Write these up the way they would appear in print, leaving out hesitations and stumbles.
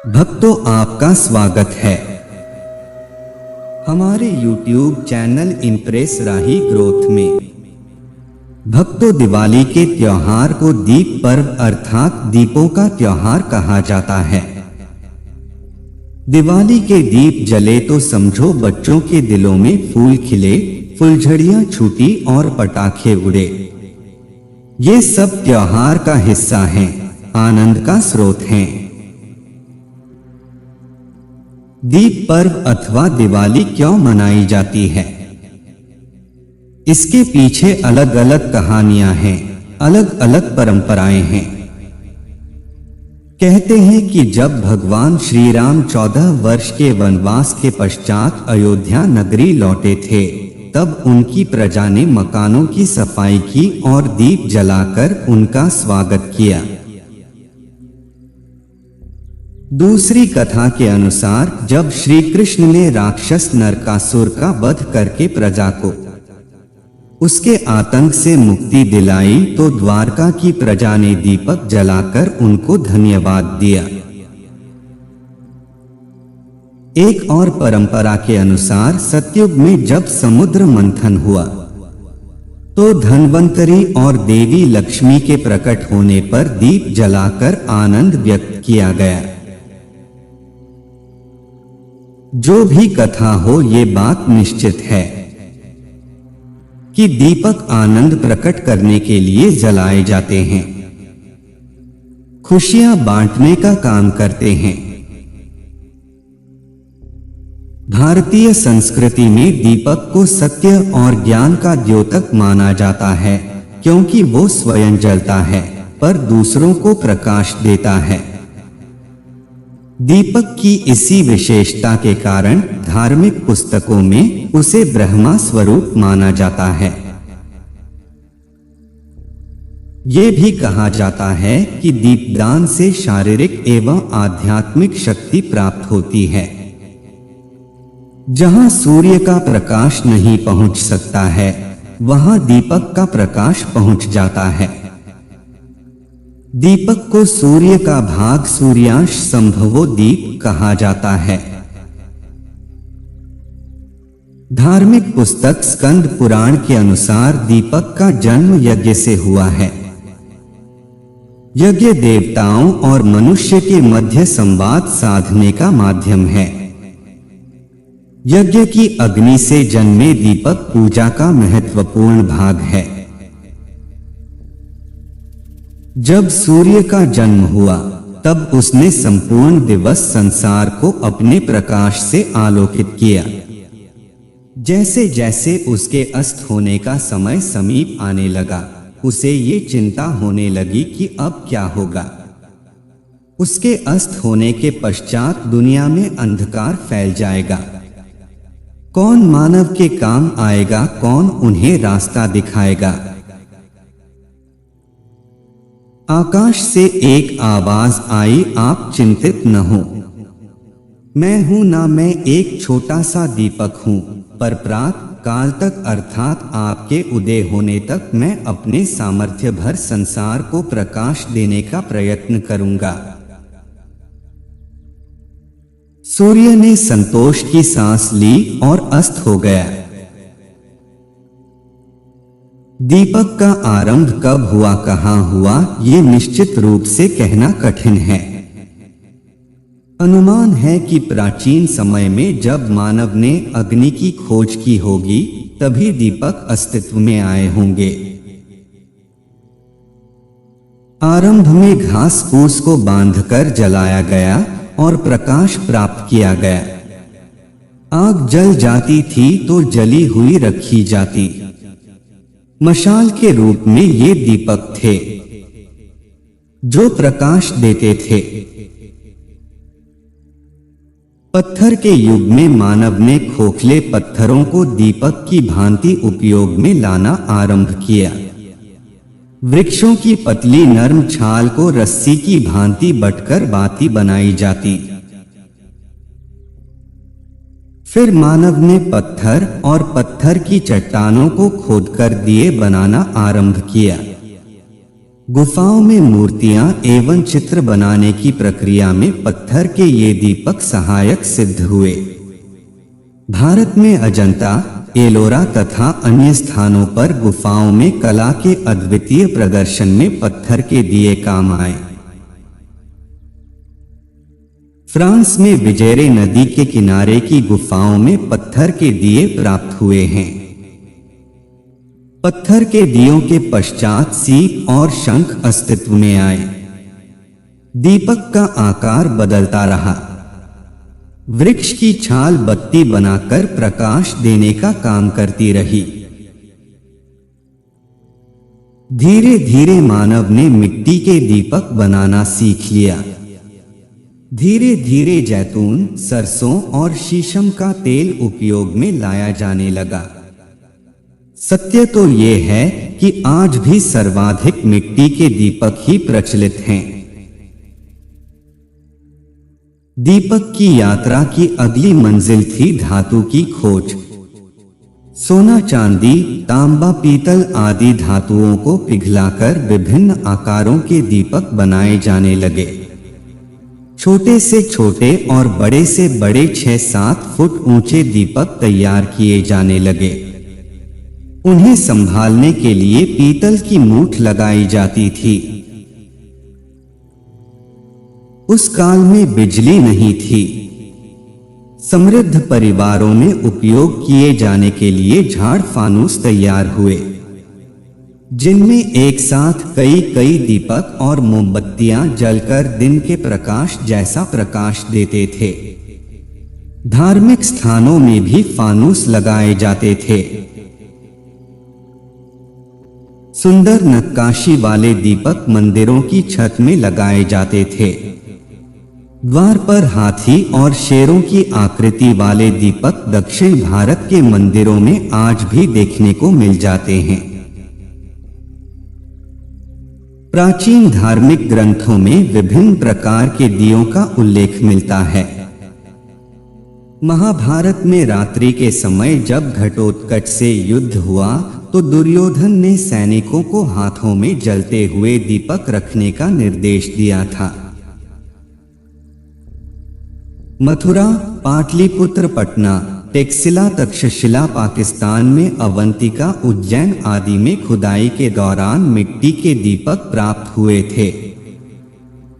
भक्तों, आपका स्वागत है हमारे YouTube चैनल इम्प्रेस राही ग्रोथ में। भक्तों, दिवाली के त्योहार को दीप पर्व अर्थात दीपों का त्योहार कहा जाता है। दिवाली के दीप जले तो समझो बच्चों के दिलों में फूल खिले, फुलझड़ियां छूटी और पटाखे उड़े। ये सब त्योहार का हिस्सा हैं, आनंद का स्रोत हैं। दीप पर्व अथवा दिवाली क्यों मनाई जाती है? इसके पीछे अलग अलग कहानियां हैं, अलग अलग परंपराएं हैं। कहते हैं कि जब भगवान श्री राम 14 वर्ष के वनवास के पश्चात अयोध्या नगरी लौटे थे, तब उनकी प्रजा ने मकानों की सफाई की और दीप जलाकर उनका स्वागत किया। दूसरी कथा के अनुसार जब श्री कृष्ण ने राक्षस नरकासुर का वध करके प्रजा को उसके आतंक से मुक्ति दिलाई, तो द्वारका की प्रजा ने दीपक जलाकर उनको धन्यवाद दिया। एक और परंपरा के अनुसार सतयुग में जब समुद्र मंथन हुआ, तो धन्वंतरी और देवी लक्ष्मी के प्रकट होने पर दीप जलाकर आनंद व्यक्त किया गया। जो भी कथा हो, ये बात निश्चित है कि दीपक आनंद प्रकट करने के लिए जलाए जाते हैं, खुशियां बांटने का काम करते हैं। भारतीय संस्कृति में दीपक को सत्य और ज्ञान का द्योतक माना जाता है, क्योंकि वो स्वयं जलता है पर दूसरों को प्रकाश देता है। दीपक की इसी विशेषता के कारण धार्मिक पुस्तकों में उसे ब्रह्मा स्वरूप माना जाता है। ये भी कहा जाता है कि दीपदान से शारीरिक एवं आध्यात्मिक शक्ति प्राप्त होती है। जहां सूर्य का प्रकाश नहीं पहुंच सकता है, वहां दीपक का प्रकाश पहुंच जाता है। दीपक को सूर्य का भाग सूर्यांश संभवो दीप कहा जाता है। धार्मिक पुस्तक स्कंद पुराण के अनुसार दीपक का जन्म यज्ञ से हुआ है। यज्ञ देवताओं और मनुष्य के मध्य संवाद साधने का माध्यम है। यज्ञ की अग्नि से जन्मे दीपक पूजा का महत्वपूर्ण भाग है। जब सूर्य का जन्म हुआ, तब उसने संपूर्ण दिवस संसार को अपने प्रकाश से आलोकित किया। जैसे जैसे उसके अस्त होने का समय समीप आने लगा, उसे ये चिंता होने लगी कि अब क्या होगा। उसके अस्त होने के पश्चात दुनिया में अंधकार फैल जाएगा। कौन मानव के काम आएगा, कौन उन्हें रास्ता दिखाएगा। आकाश से एक आवाज आई, आप चिंतित न हो, मैं हूं ना, मैं एक छोटा सा दीपक हूं, पर प्रात काल तक अर्थात आपके उदय होने तक मैं अपने सामर्थ्य भर संसार को प्रकाश देने का प्रयत्न करूंगा। सूर्य ने संतोष की सांस ली और अस्त हो गया। दीपक का आरंभ कब हुआ, कहां हुआ, ये निश्चित रूप से कहना कठिन है। अनुमान है कि प्राचीन समय में जब मानव ने अग्नि की खोज की होगी, तभी दीपक अस्तित्व में आए होंगे। आरंभ में घास फूस को बांधकर जलाया गया और प्रकाश प्राप्त किया गया। आग जल जाती थी तो जली हुई रखी जाती। मशाल के रूप में ये दीपक थे जो प्रकाश देते थे। पत्थर के युग में मानव ने खोखले पत्थरों को दीपक की भांति उपयोग में लाना आरंभ किया। वृक्षों की पतली नर्म छाल को रस्सी की भांति बटकर बाती बनाई जाती। फिर मानव ने पत्थर और पत्थर की चट्टानों को खोदकर दिए बनाना आरंभ किया। गुफाओं में मूर्तियां एवं चित्र बनाने की प्रक्रिया में पत्थर के ये दीपक सहायक सिद्ध हुए। भारत में अजंता, एलोरा तथा अन्य स्थानों पर गुफाओं में कला के अद्वितीय प्रदर्शन में पत्थर के दिए काम आए। फ्रांस में विजेरे नदी के किनारे की गुफाओं में पत्थर के दिए प्राप्त हुए हैं। पत्थर के दियों के पश्चात सीप और शंख अस्तित्व में आए। दीपक का आकार बदलता रहा। वृक्ष की छाल बत्ती बनाकर प्रकाश देने का काम करती रही। धीरे धीरे मानव ने मिट्टी के दीपक बनाना सीख लिया। धीरे धीरे जैतून, सरसों और शीशम का तेल उपयोग में लाया जाने लगा। सत्य तो ये है कि आज भी सर्वाधिक मिट्टी के दीपक ही प्रचलित हैं। दीपक की यात्रा की अगली मंजिल थी धातु की खोज। सोना, चांदी, तांबा, पीतल आदि धातुओं को पिघलाकर विभिन्न आकारों के दीपक बनाए जाने लगे। छोटे से छोटे और बड़े से बड़े 6-7 फुट ऊंचे दीपक तैयार किए जाने लगे। उन्हें संभालने के लिए पीतल की मूठ लगाई जाती थी। उस काल में बिजली नहीं थी। समृद्ध परिवारों में उपयोग किए जाने के लिए झाड़ फानूस तैयार हुए, जिनमें एक साथ कई कई दीपक और मोमबत्तियां जलकर दिन के प्रकाश जैसा प्रकाश देते थे। धार्मिक स्थानों में भी फानूस लगाए जाते थे। सुंदर नक्काशी वाले दीपक मंदिरों की छत में लगाए जाते थे। द्वार पर हाथी और शेरों की आकृति वाले दीपक दक्षिण भारत के मंदिरों में आज भी देखने को मिल जाते हैं। प्राचीन धार्मिक ग्रंथों में विभिन्न प्रकार के दियों का उल्लेख मिलता है। महाभारत में रात्रि के समय जब घटोत्कच से युद्ध हुआ तो दुर्योधन ने सैनिकों को हाथों में जलते हुए दीपक रखने का निर्देश दिया था। मथुरा, पाटलिपुत्र, पटना, टेक्सिला, तक्षशिला, पाकिस्तान में अवंतिका, उज्जैन आदि में खुदाई के दौरान मिट्टी के दीपक प्राप्त हुए थे।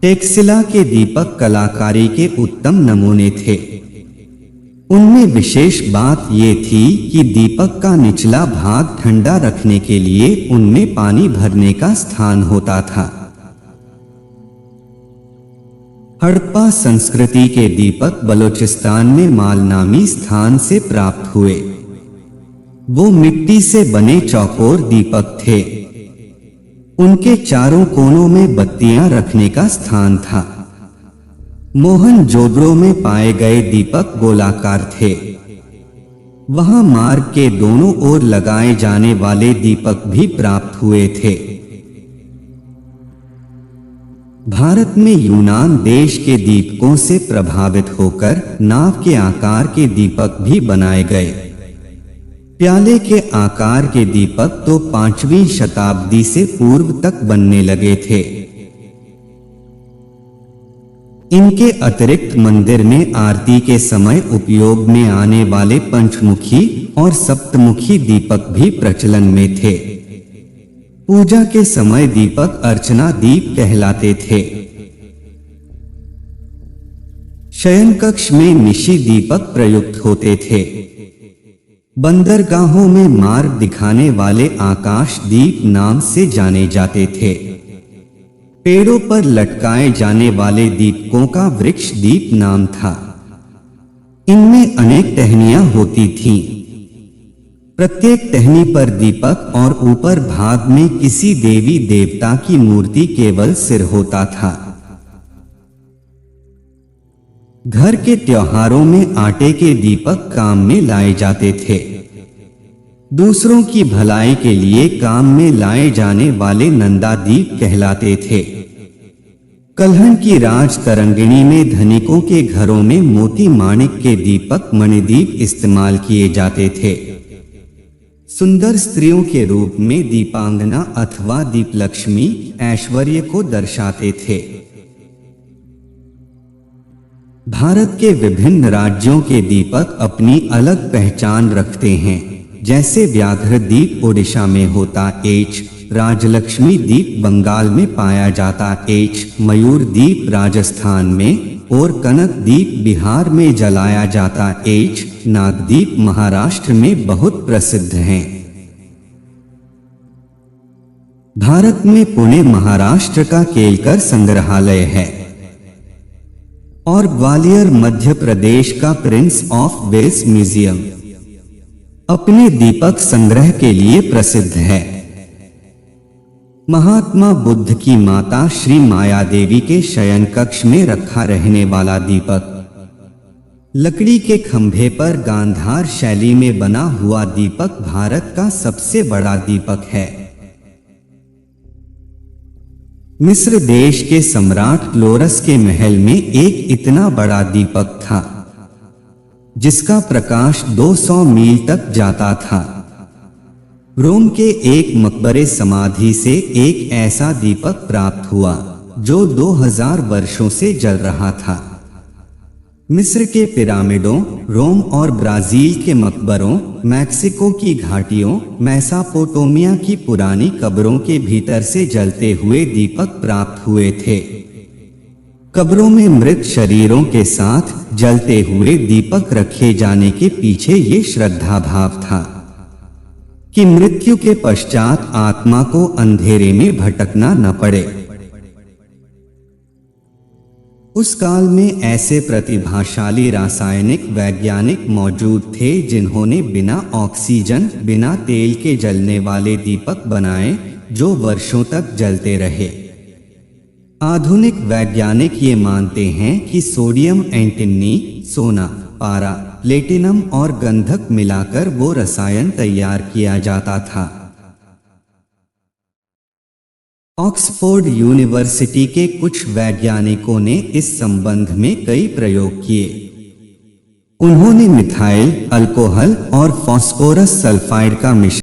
टेक्सिला के दीपक कलाकारी के उत्तम नमूने थे। उनमें विशेष बात ये थी कि दीपक का निचला भाग ठंडा रखने के लिए उनमें पानी भरने का स्थान होता था। हड़प्पा संस्कृति के दीपक बलूचिस्तान में माल नामी स्थान से प्राप्त हुए। वो मिट्टी से बने चौकोर दीपक थे। उनके चारों कोनों में बत्तियां रखने का स्थान था। मोहनजोदड़ो में पाए गए दीपक गोलाकार थे। वहां मार्ग के दोनों ओर लगाए जाने वाले दीपक भी प्राप्त हुए थे। भारत में यूनान देश के दीपकों से प्रभावित होकर नाव के आकार के दीपक भी बनाए गए। प्याले के आकार के दीपक तो 5वीं शताब्दी से पूर्व तक बनने लगे थे। इनके अतिरिक्त मंदिर में आरती के समय उपयोग में आने वाले पंचमुखी और सप्तमुखी दीपक भी प्रचलन में थे। पूजा के समय दीपक अर्चना दीप कहलाते थे। शयन कक्ष में निशी दीपक प्रयुक्त होते थे। बंदरगाहों में मार्ग दिखाने वाले आकाश दीप नाम से जाने जाते थे। पेड़ों पर लटकाए जाने वाले दीपकों का वृक्ष दीप नाम था। इनमें अनेक टहनियां होती थीं। प्रत्येक टहनी पर दीपक और ऊपर भाग में किसी देवी देवता की मूर्ति केवल सिर होता था। घर के त्योहारों में आटे के दीपक काम में लाए जाते थे। दूसरों की भलाई के लिए काम में लाए जाने वाले नंदा दीप कहलाते थे। कल्हण की राज तरंगिणी में धनिकों के घरों में मोती माणिक के दीपक मणिदीप इस्तेमाल किए जाते थे। सुंदर स्त्रियों के रूप में दीपांगना अथवा दीपलक्ष्मी ऐश्वर्य को दर्शाते थे। भारत के विभिन्न राज्यों के दीपक अपनी अलग पहचान रखते हैं। जैसे व्याघ्र दीप ओडिशा में होता एच, राजलक्ष्मी दीप बंगाल में पाया जाता एच, मयूर दीप राजस्थान में और कनक दीप बिहार में जलाया जाता एच, नागदीप महाराष्ट्र में बहुत प्रसिद्ध हैं। भारत में पुणे महाराष्ट्र का केलकर संग्रहालय है और ग्वालियर मध्य प्रदेश का प्रिंस ऑफ वेल्स म्यूजियम अपने दीपक संग्रह के लिए प्रसिद्ध है। महात्मा बुद्ध की माता श्री माया देवी के शयन कक्ष में रखा रहने वाला दीपक, लकड़ी के खंभे पर गांधार शैली में बना हुआ दीपक भारत का सबसे बड़ा दीपक है। मिस्र देश के सम्राट क्लोरस के महल में एक इतना बड़ा दीपक था जिसका प्रकाश 200 मील तक जाता था। रोम के एक मकबरे समाधि से एक ऐसा दीपक प्राप्त हुआ जो 2000 वर्षों से जल रहा था। मिस्र के पिरामिडों, रोम और ब्राजील के मकबरों, मैक्सिको की घाटियों, मेसोपोटामिया की पुरानी कब्रों के भीतर से जलते हुए दीपक प्राप्त हुए थे। कब्रों में मृत शरीरों के साथ जलते हुए दीपक रखे जाने के पीछे ये श्रद्धा भाव था कि मृत्यु के पश्चात आत्मा को अंधेरे में भटकना न पड़े। उस काल में ऐसे प्रतिभाशाली रासायनिक वैज्ञानिक मौजूद थे जिन्होंने बिना ऑक्सीजन, बिना तेल के जलने वाले दीपक बनाए जो वर्षों तक जलते रहे। आधुनिक वैज्ञानिक ये मानते हैं कि सोडियम, एंटीमनी, सोना, पारा, प्लेटिनम और गंधक मिलाकर वो रसायन तैयार किया जाता था। ऑक्सफोर्ड यूनिवर्सिटी के कुछ वैज्ञानिकों ने इस संबंध में कई प्रयोग किए। उन्होंने मिथाइल अल्कोहल और फास्फोरस सल्फाइड का मिश्रण